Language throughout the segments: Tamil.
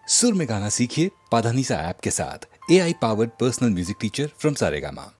सुर में गाना सीखिए पाधानीसा ऐप के साथ। AI powered personal music teacher from Saregama.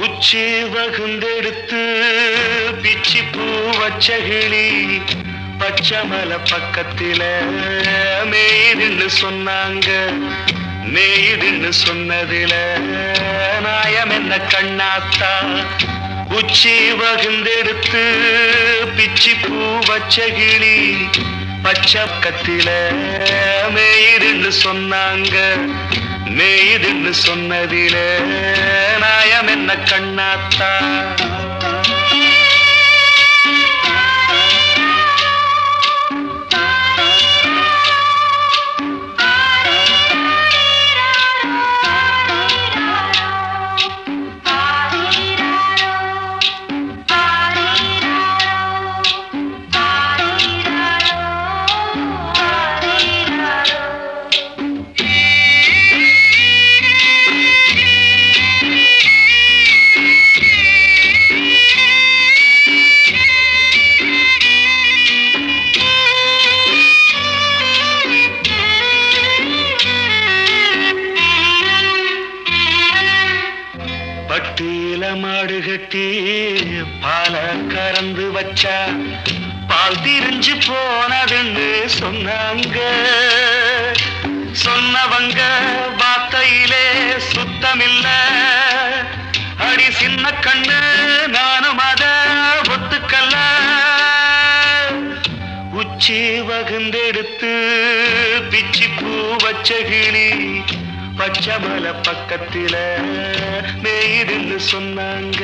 உச்சி வகுந்தெடுத்து பிச்சி பூ வச்சகிளி பச்சமல பக்கத்தில மேய்துன்னு சொன்னாங்க. மேய்துன்னு சொன்னதில நாயம் என்ன கண்ணாத்தா. உச்சி வகுந்தெடுத்து பிச்சி பூ வச்சகிளி பச்சக்கத்தில மேய்துன்னு சொன்னாங்க. மேய்துன்னு சொன்னதில நாயம் என்ன கண்ணாத்தா. பட்டியில மாடு கட்டி பால கறந்து வச்சா பால் திரிஞ்சு போனதுன்னு சொன்னாங்க. சொன்னவங்க வார்த்தையிலே சுத்தமில்ல. அடி சின்ன கண்ணு நானும் அத ஒத்துக்கல்ல. உச்சி வகுந்தெடுத்து பிச்சி பூ வச்ச கிளி பச்சமல பக்கத்தில மேய்துன்னு சொன்னாங்க.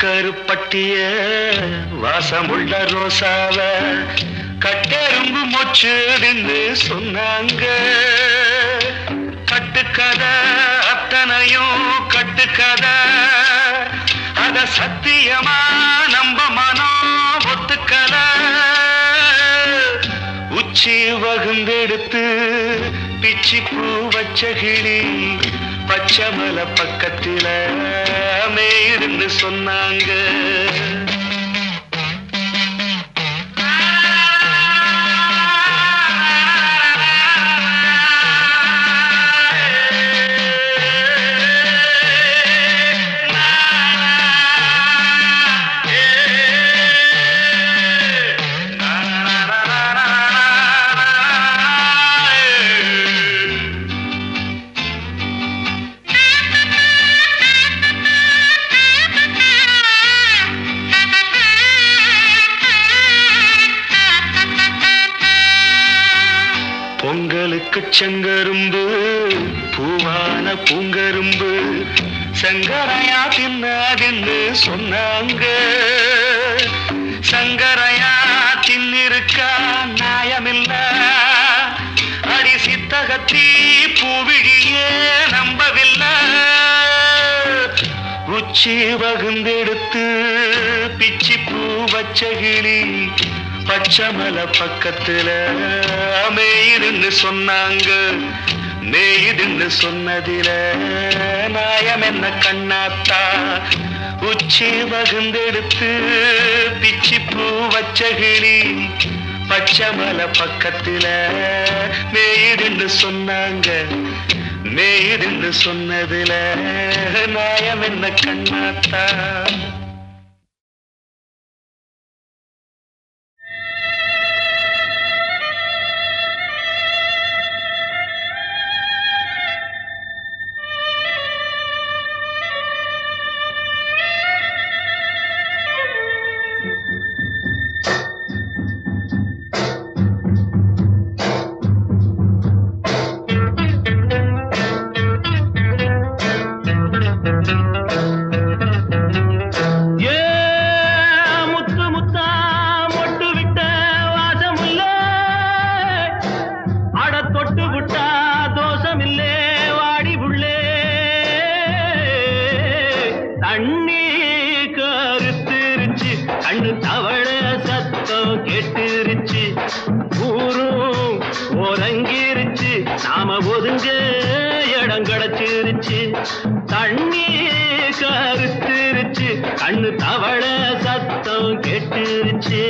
கருப்பட்டிய வாசமுள்ள ரோசாவ கட்டெரும்பு மொச்சுன்னு சொன்னாங்க. கட்டுக்கதை அத்தனையும் கட்டுக்கதை. அத சத்தியமா நம்ப மனம் ஒத்துக்கல. உச்சி வகுந்தெடுத்து பிச்சி பூ வச்ச கிளி பச்சமல பக்கத்தில மேய்துன்னு சொன்னாங்க. பொங்கலுக்கு செங்கரும்பு பூவான பூங்கரும்பு சங்கரையா தின்னாதுன்னு சொன்னாங்க. சங்கரையா தின்னிருக்கா நியாயமில்ல. அடி சித்தகத்தி பூவிழியே நம்பவில்லை. உச்சி வகுந்தெடுத்து பிச்சி பூ வச்ச கிளி பச்சமல பக்கத்தில மேய்துன்னு சொன்னாங்க. மேய்துன்னு சொன்னதில நாயம் என்ன கண்ணாத்தா. உச்சி வகுந்தெடுத்து பிச்சி பூ வச்ச கிளி பச்சமல பக்கத்தில மேய்துன்னு சொன்னாங்க. மேய்துன்னு சொன்னதில நாயம் என்ன கண்ணாத்தா. ஒதுங்க இடம் கிடைச்சிருச்சு. தண்ணி கருத்துருச்சு, கண்ணு தவள சத்தம் கெட்டுருச்சு.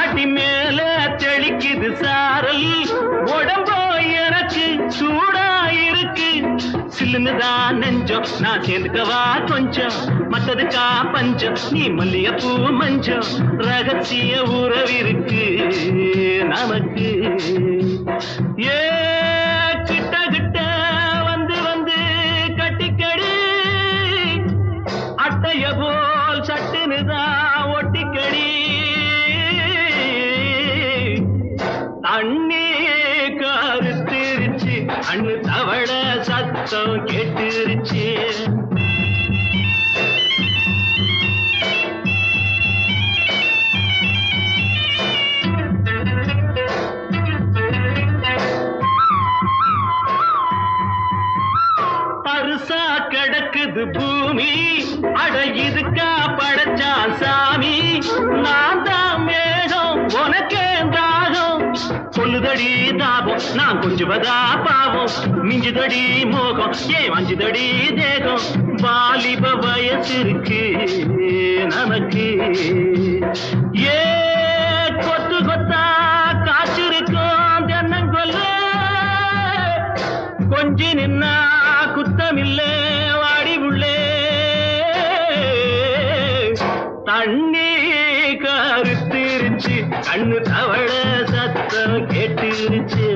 அடி மேல தெளிக்குது சாரல், உடம்போ எனக்கு சூடா இருக்கு. சில்லுன்னுதான் நெஞ்சம், நான் சேர்ந்துக்கவா கொஞ்சம், மத்ததுக்கா பஞ்சம், நீ மல்லிகைப்பூ மஞ்சம். ரகசிய உறவிருக்கு நமக்கு. ஏ கிட்ட கிட்ட வந்து வந்து கட்டிக்கடி, அட்டைய போல் சட்டுனுதான் ஒட்டிக்கடி. தண்ணி கருத்துருச்சு, அண்ணு தவள சத்தம் கேட்டுருச்சு. பருசா கிடக்குது பூமி, அட இதுக்கா படைச்சா சாமி. நான் தான் மேகம், உனக்கே தாகம். சொல்லுதடி தாபம், நான் கொஞ்சுவதா பாவம். மிஞ்சுதடி மோகம், ஏன் வஞ்சுதடி தேகம். வாலிப வயசு இருக்கு நமக்கு. ஏ கொத்து கொத்தா காய்ச்சிருக்கும் தென்னங்கொல்ல, கொஞ்சி நின்னா குத்தமில்லே வாடி உள்ளே. தண்ணி கருத்திருச்சு, கண்ணு தவள சத்தம் கேட்டுருச்சு.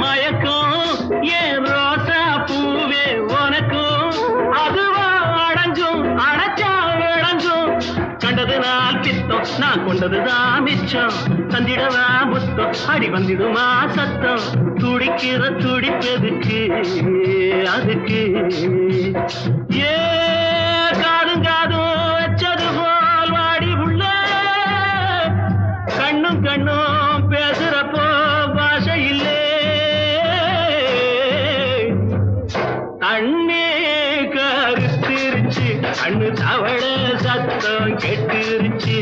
மயக்கம் ஏன் ரோசா பூவே உனக்கும், அதுவா அடங்கும் அடைச்சா விளங்கும். கண்டது நாள் பித்தம், நான் கொண்டதுதான் மிச்சம். தந்திடவா முத்தம், அடி வந்திடுமா சத்தம். துடிக்கிற துடிப்பதுக்கு அதுக்கு. ஏ காதும் காதும் வச்சது போல் வாடி உள்ள, கண்ணும் கண்ணும் பேசுறப்போ பாஷை இல்லை. தண்ணி கருத்திருச்சு, கண்ணு தவள சத்தம் கெட்டுருச்சு.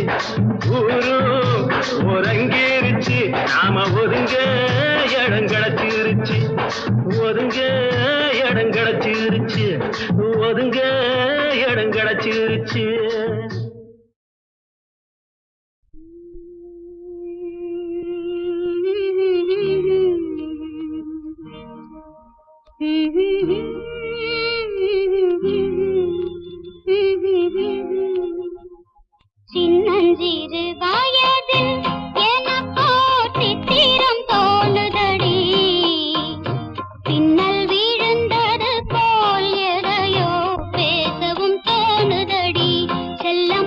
ஊரு உறங்கிருச்சு, நாம ஒதுங்க இடம் கிடைச்சிருச்சு. ஒதுங்க இடம் கிடைச்சிருச்சு, ஒதுங்க இடம் கிடைச்சிருச்சு. சின்னஞ்சிறு வயதில் எனக்கோ சித்திரம் தோணுதடி, பின்னல் விழுந்தது போல் எதையோ பேசவும் தோணுதடி. செல்ல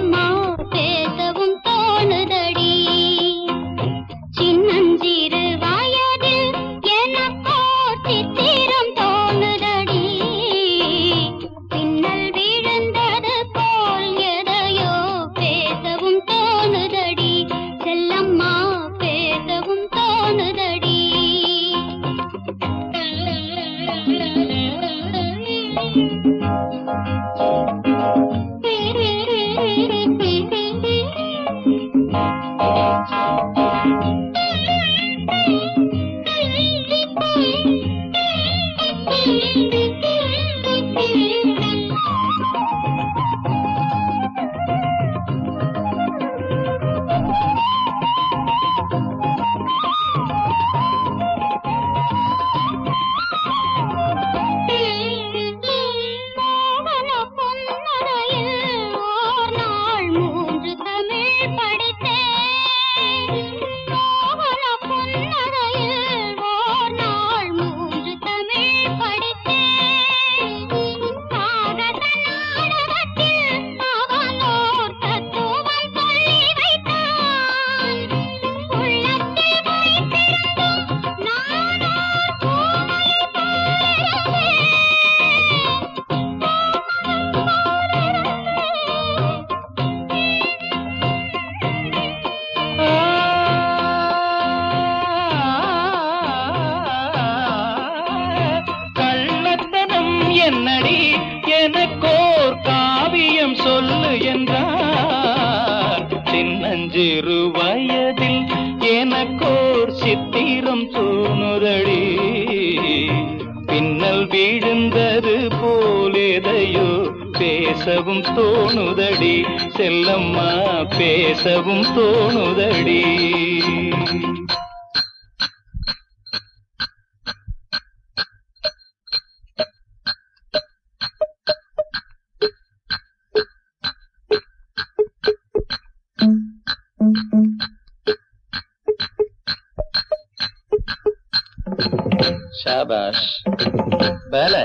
என்னடி எனக்கோர் காவியம் சொல்லு என்றார். சின்னஞ்சிறு வயதில் எனக்கோர் சித்திரம் தோணுதடி. பின்னல் விழுந்தது போலேதையோ பேசவும் தோணுதடி. செல்லம்மா பேசவும் தோணுதடி. शाबाश पहले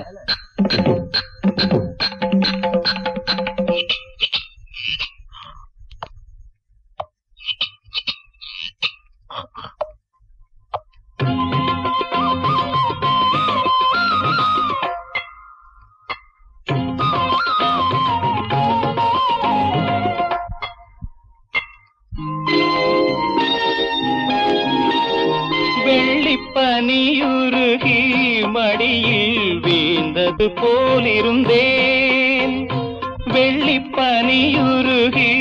வெள்ளிப்பனியுருகி மடியில் வீழ்ந்தது போலிருந்தேன். வெள்ளிப்பனியுருகி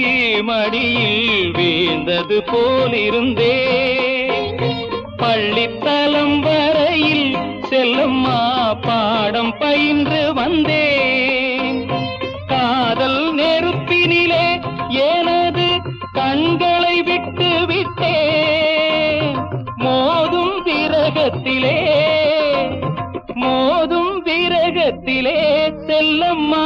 மடியில் வீழ்ந்தது போலிருந்தேன். பள்ளித்தலம் வரையில் செல்லம்மா பாடம் பயின்று வந்தேன். காதல் நெருப்பினிலே எனது கண்களை விட்டு விட்டேன். மோதும் விரகத்திலே செல்லம்மா.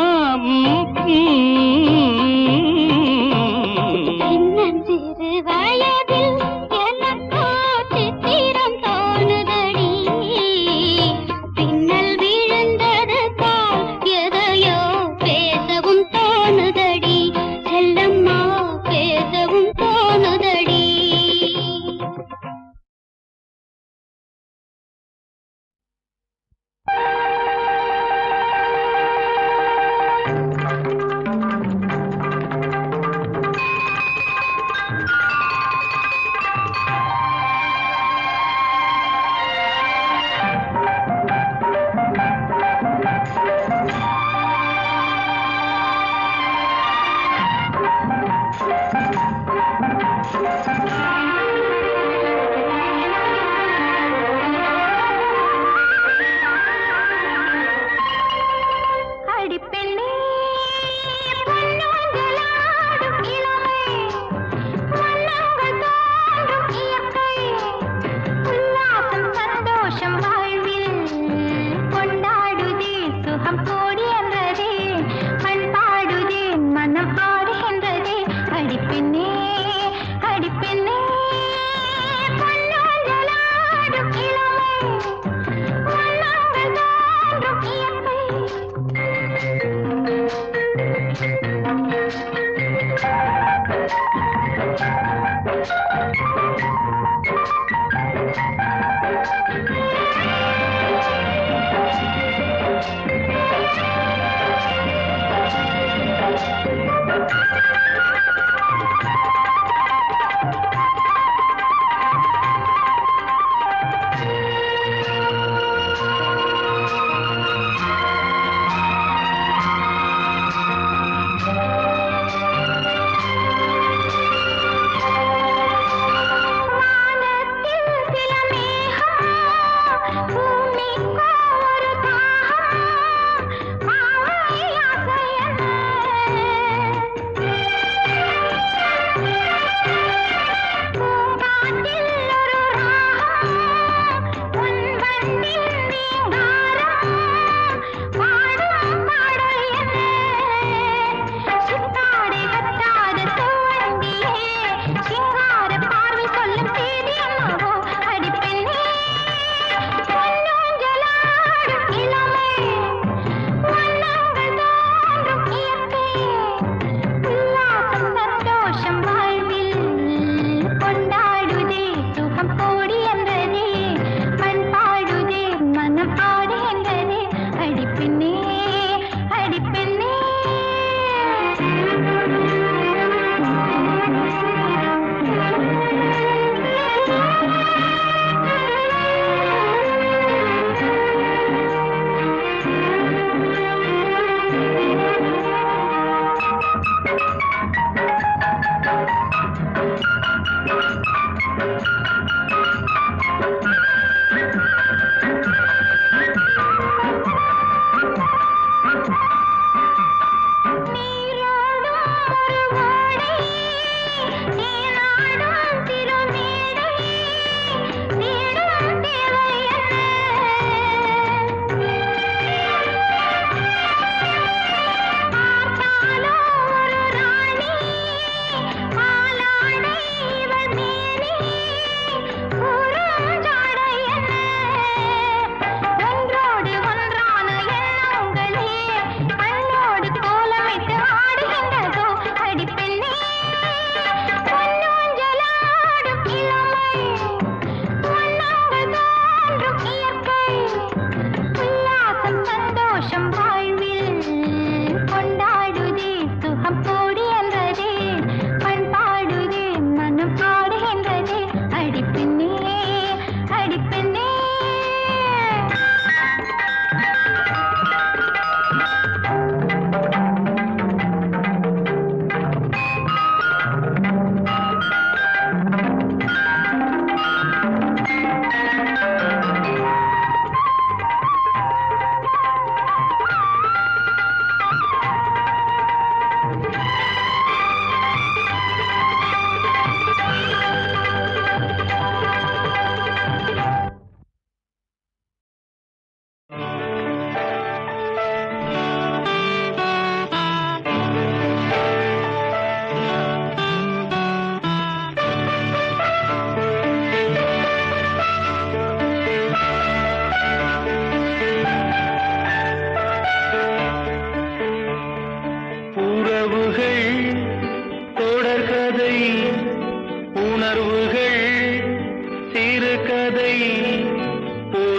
சின்னஞ்சிறு வயதில் எனக்கோ சித்திரம் தோணுதடி. பின்னல் விழுந்தது போல் எதையோ பேசவும் தோணுதடி. செல்லம்மா பேசவும் தோணுதடி.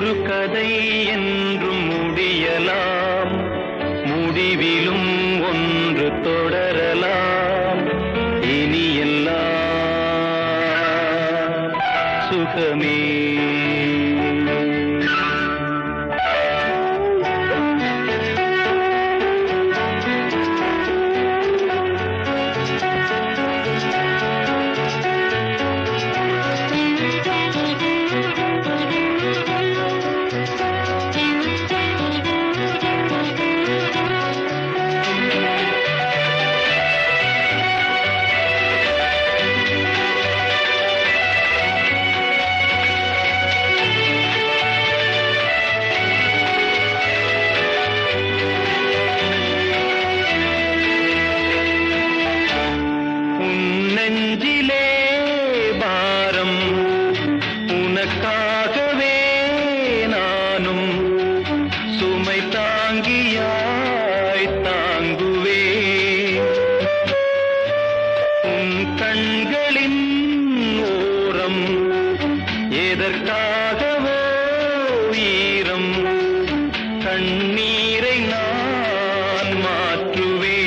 ஒரு கதை என்றும் முடியலாம், முடிவிலும் ஒன்று தொடரலாம். இனி எல்லாம் சுகமே. நெஞ்சிலே பாரம் உனக்காகவே நானும் சுமை தாங்கியாய் தாங்குவே. உன் கண்களின் ஓரம் எதற்காகவோ ஈரம், கண்ணீரை நான் மாற்றுவே.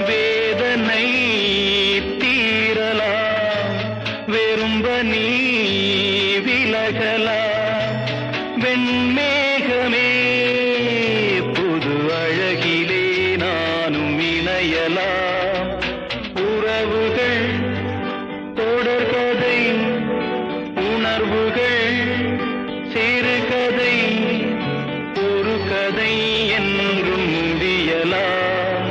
வேதனை தீரலாம், வெறும்ப நீ விலகலாம். வெண்மேகமே புது அழகிலே நானும் இணையலாம். உறவுகள் தொடர்கதை, உணர்வுகள் சிறுகதை, ஒரு கதை என்றும் முடியலாம்,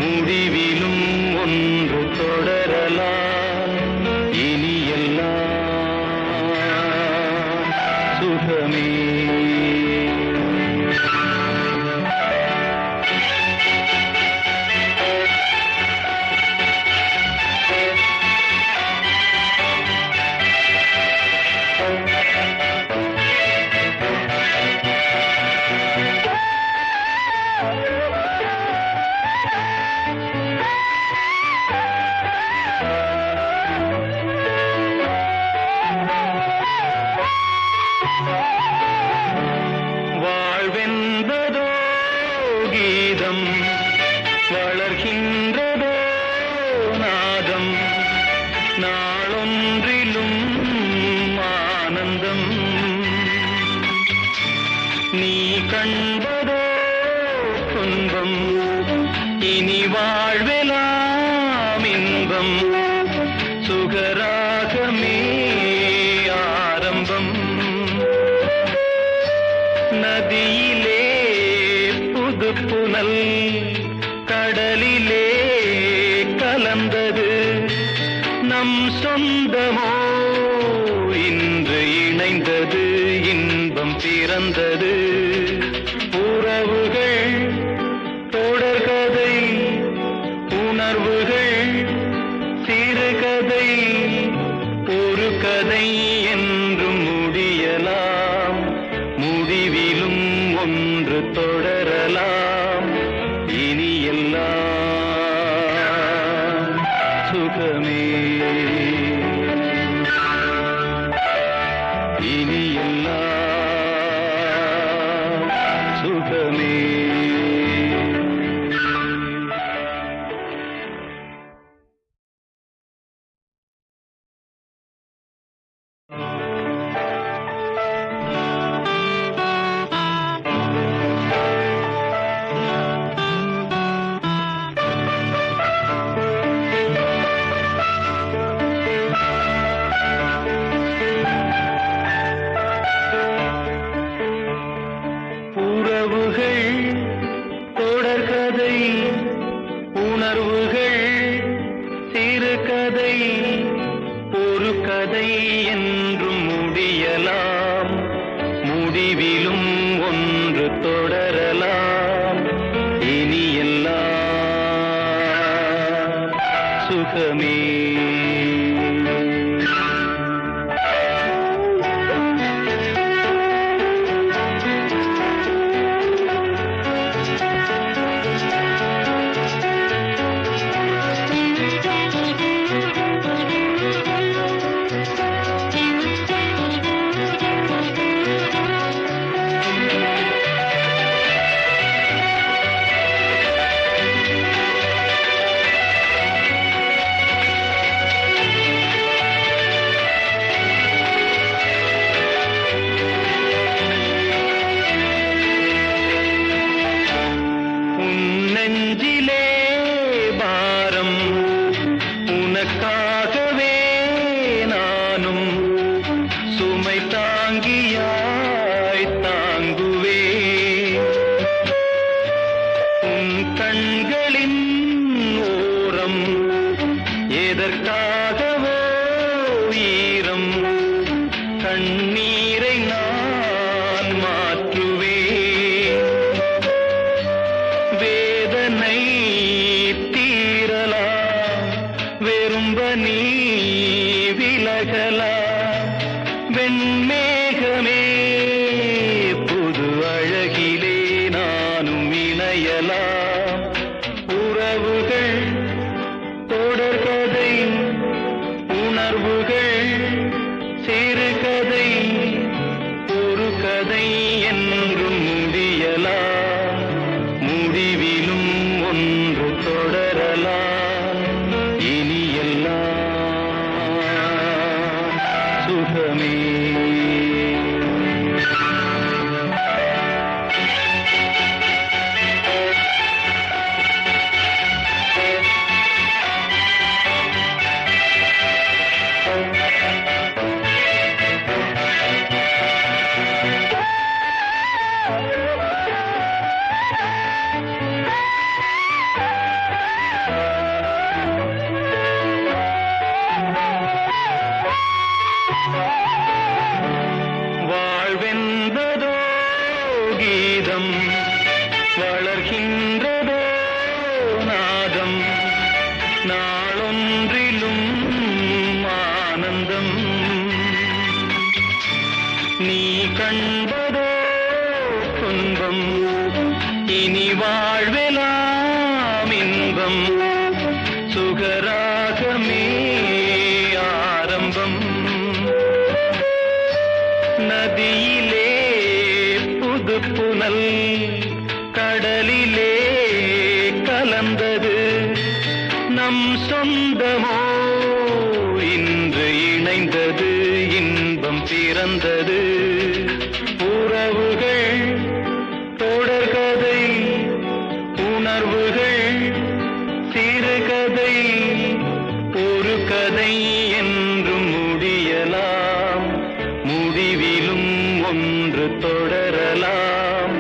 முடிவிலும் ஒன்று தொடரலாம். இனி எல்லாம் சுகமே. வாழ்வென்பதோ கீதம், வளர்கின்றதோ நாதம், நாளொன்றிலும் ஆனந்தம். நீ கண்டதோ துன்பம், இனி வாழ்வெலாம் இன்பம். சுகராகமே ஆரம்பம். நதியிலே புது புனல், கடலிலே கலந்தது. நம் சொந்தமோ இன்று இணைந்தது, இன்பம் பிறந்தது. உறவுகள் தொடர்கதை, உணர்வுகள் சிறுகதை, ஒரு கதை என்றும் முடியலாம், முடிவிலும் ஒன்று தொடரலாம். இனி எல்லாம் சுகமே. இனி எல்லாம் சுகமே. உறவுகள் தொடர்கதை, உணர்வுகள் சிறுகதை, ஒரு கதை என்றும் முடியலாம், முடிவிலும் ஒன்று தொடரலாம். இனி எல்லாம் சுகமே. தாங்கியாய் தாங்குவே உன் கண்களின் ஓரம் எதற்காகவோ ஈரம் கண்ணீரை நான் மாற்றுவே வேதனை தீரலாம் வெறும்ப நீ விலகலாம் வெண்மேகமே புது அழகிலே நானும் இணையலாம் உறவுகள் தொடர்கதை உணர்வுகள் சிறுகதை ஒரு கதை என்றும் முடியலாம் முடிவிலும் ஒன்று தொடரலாம் இனியெல்லாம் சுகமே வாழ்வென்பதோ கீதம் வளர்கின்றதோ நாதம் நாளொன்றிலும் ஆனந்தம் நீ கண்பதோ துன்பம் இனி வாழ்வெலாம் இன்பம் சுகராகமே ஆரம்பம் நதியிலே புது புனல் கடலிலே கலந்தது நம் சொந்தமோ இன்று இணைந்தது இன்பம் பிறந்தது உறவுகள் தொடர்கதை உணர்வுகள் சிறுகதை ஒரு கதை என்றும் முடியலாம் முடிவிலும் ஒன்று தொடரலாம்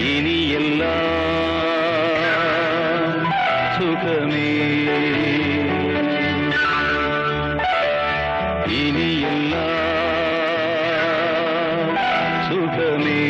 இனியெல்லாம் சுகமே இனியெல்லாம் சுகமே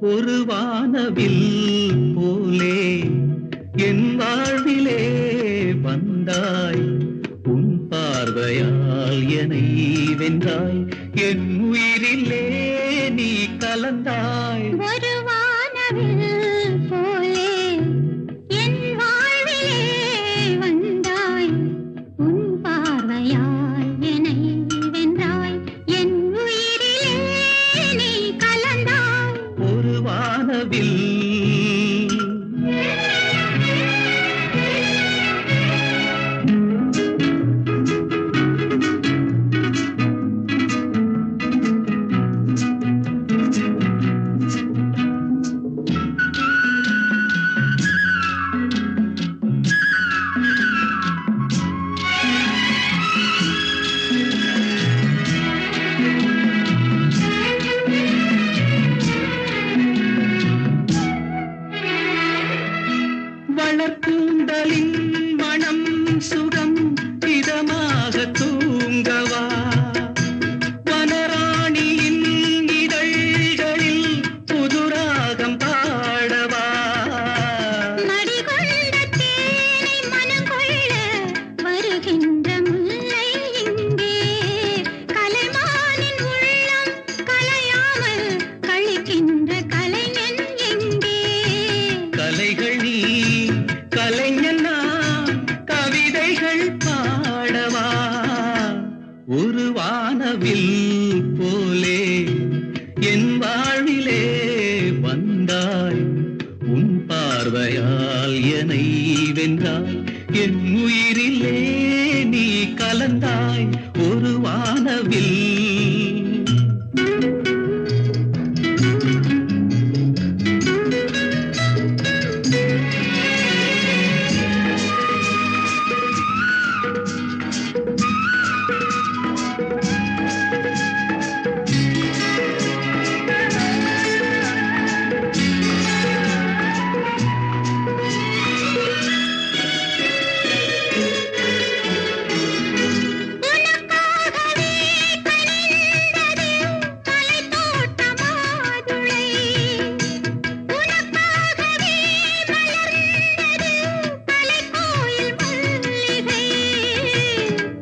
ஒரு வானவில் போலே என் வாழ்விலே வந்தாய் உன் பார்வையால் என்னை வென்றாய் என் உயிரிலே நீ கலந்தாய் ஒரு வானவில் போலே என் வாழ்விலே வந்தாய் உன் பார்வையால் என்னை வென்றாய் என் உயிரிலே நீ கலந்தாய் ஒரு வானவில் ஒரு வானவில் போலே என் வாழ்விலே வந்தாய் உன் பார்வையால் என்னை வென்றாய் என் உயிரிலே நீ கலந்தாய் ஒரு வானவில்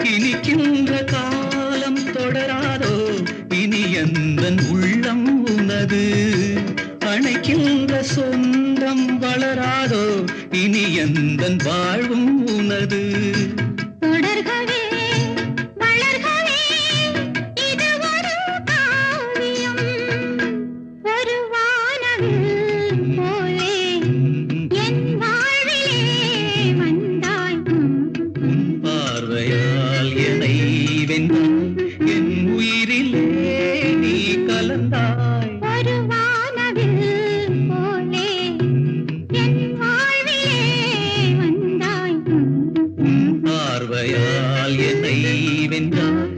இனிக்கின்ற காலம் தொடராதோ இனி எந்தன் உள்ளம் உனது அணைக்கின்ற சொந்தம் வளராதோ இனி எந்தன் வாழ்வும் உனது தொடர்கவே வளர்கவே இது ஒரு காவியம் ஒரு வானவில் போலே என் வாழ்விலே வந்தாய் உன் பார்வையால் என்னை வென்றாய் என் உயிரிலே நீ கலந்தாய் ஒரு வானவில் போலே என் வாழ்விலே வந்தாய் உன் பார்வையால் என்னை வென்றாய்